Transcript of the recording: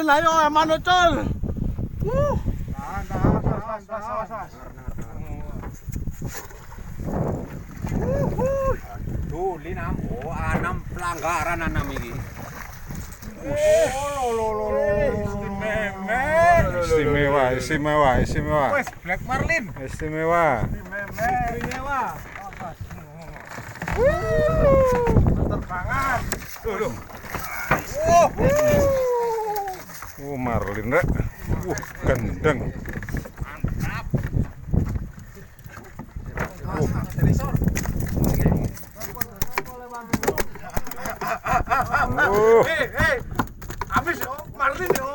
Marlin, ayo aman Cul. Aduh, linam. Oh, anam pelanggaran anam iki. Istimewa. Wes, Black Marlin. Istimewa. Terbangan. Marlin rek. Gendeng.